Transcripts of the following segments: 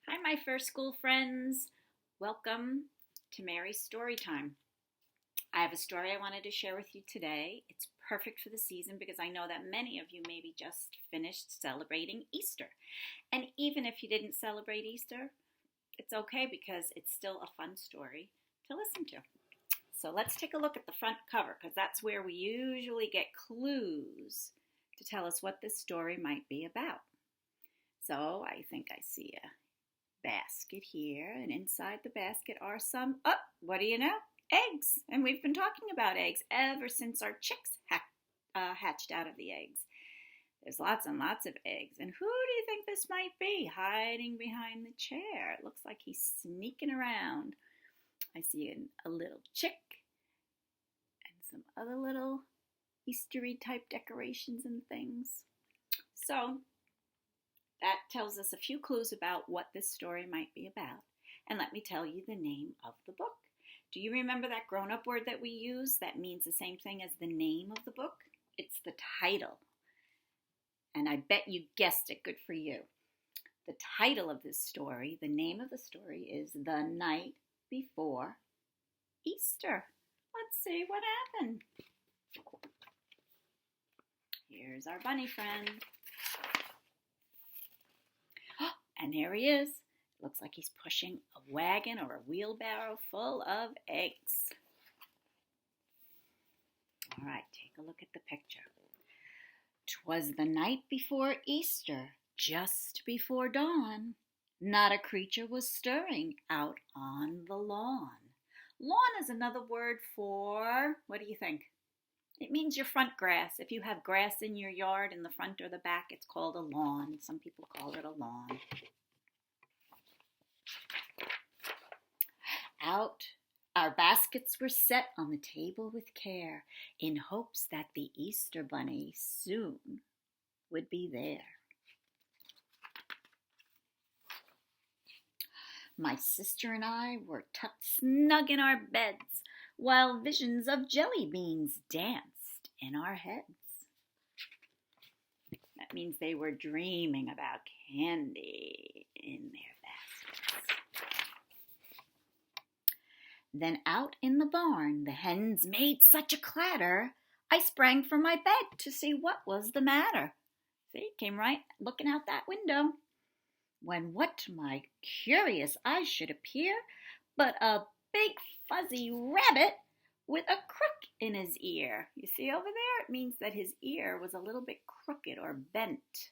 Hi, my first school friends. Welcome to Mary's Story Time. I have a story I wanted to share with you today. It's perfect for the season because I know that many of you maybe just finished celebrating Easter. And even if you didn't celebrate Easter, it's okay because it's still a fun story to listen to. So let's take a look at the front cover because that's where we usually get clues to tell us what this story might be about. So I think I see a basket here, and inside the basket are some, what do you know? Eggs. And we've been talking about eggs ever since our chicks hatched out of the eggs. There's lots and lots of eggs. And who do you think this might be hiding behind the chair? It looks like he's sneaking around. I see a little chick and some other little Eastery type decorations and things. So that tells us a few clues about what this story might be about. And let me tell you the name of the book. Do you remember that grown-up word that we use that means the same thing as the name of the book? It's the title. And I bet you guessed it. Good for you. The title of this story, the name of the story is The Night Before Easter. Let's see what happened. Here's our bunny friend. And there he is. Looks like he's pushing a wagon or a wheelbarrow full of eggs. All right, take a look at the picture. 'Twas the night before Easter, just before dawn. Not a creature was stirring out on the lawn. Lawn is another word for, what do you think? It means your front grass. If you have grass in your yard in the front or the back, it's called a lawn. Some people call it a lawn. Out, our baskets were set on the table with care, in hopes that the Easter bunny soon would be there. My sister and I were tucked snug in our beds, while visions of jelly beans danced in our heads. That means they were dreaming about candy in their baskets. Then out in the barn the hens made such a clatter, I sprang from my bed to see what was the matter. See, came right looking out that window. When what to my curious eyes should appear but a big fuzzy rabbit with a crook in his ear. You see over there? It means that his ear was a little bit crooked or bent.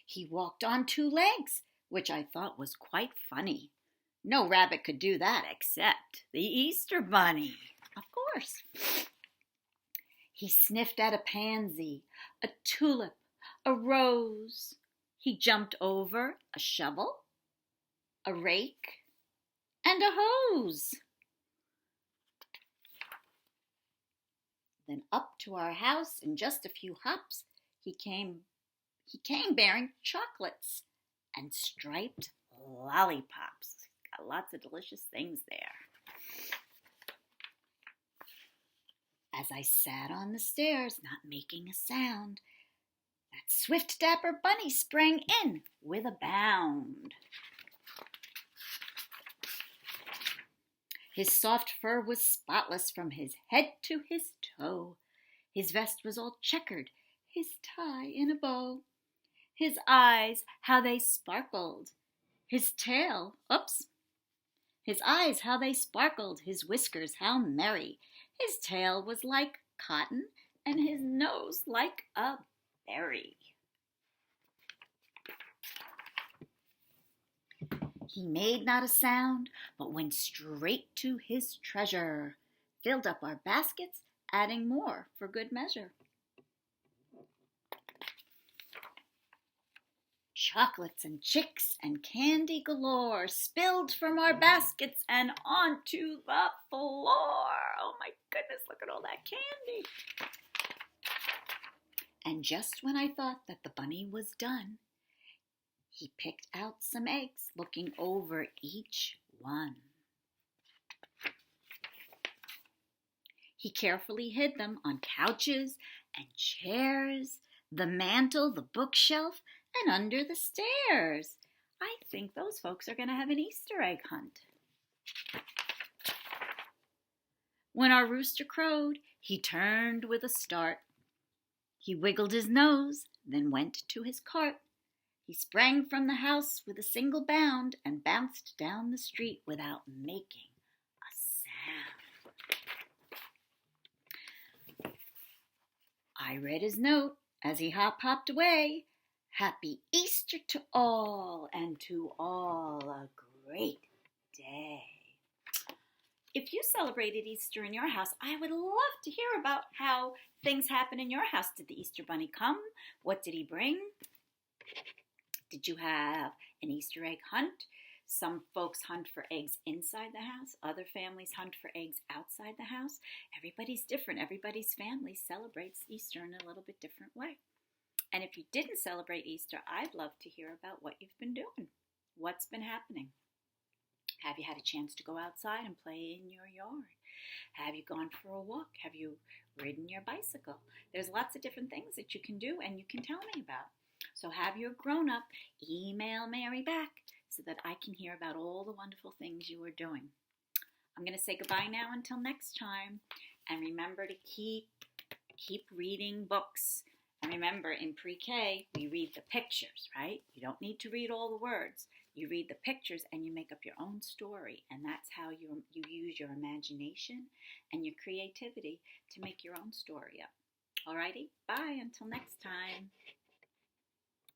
He walked on two legs, which I thought was quite funny. No rabbit could do that except the Easter bunny, of course. He sniffed at a pansy, a tulip, a rose. He jumped over a shovel, a rake, and a hose. Then up to our house in just a few hops, he came bearing chocolates and striped lollipops. Got lots of delicious things there. As I sat on the stairs, not making a sound, that swift dapper bunny sprang in with a bound. His soft fur was spotless from his head to his toe. His vest was all checkered, his tie in a bow. His eyes, how they sparkled. His tail, His eyes, how they sparkled. His whiskers, how merry. His tail was like cotton, and his nose like a berry. He made not a sound, but went straight to his treasure, filled up our baskets, adding more for good measure. Chocolates and chicks and candy galore spilled from our baskets and onto the floor. Oh my goodness, look at all that candy. And just when I thought that the bunny was done, he picked out some eggs, looking over each one. He carefully hid them on couches and chairs, the mantel, the bookshelf, and under the stairs. I think those folks are going to have an Easter egg hunt. When our rooster crowed, he turned with a start. He wiggled his nose, then went to his cart. He sprang from the house with a single bound and bounced down the street without making a sound. I read his note as he hopped away. Happy Easter to all, and to all a great day. If you celebrated Easter in your house, I would love to hear about how things happen in your house. Did the Easter Bunny come? What did he bring? Did you have an Easter egg hunt? Some folks hunt for eggs inside the house. Other families hunt for eggs outside the house. Everybody's different. Everybody's family celebrates Easter in a little bit different way. And if you didn't celebrate Easter, I'd love to hear about what you've been doing. What's been happening? Have you had a chance to go outside and play in your yard? Have you gone for a walk? Have you ridden your bicycle? There's lots of different things that you can do and you can tell me about. So have your grown-up email Mary back so that I can hear about all the wonderful things you are doing. I'm going to say goodbye now until next time. And remember to keep reading books. And remember, in pre-K, we read the pictures, right? You don't need to read all the words. You read the pictures and you make up your own story. And that's how you use your imagination and your creativity to make your own story up. Alrighty, bye until next time.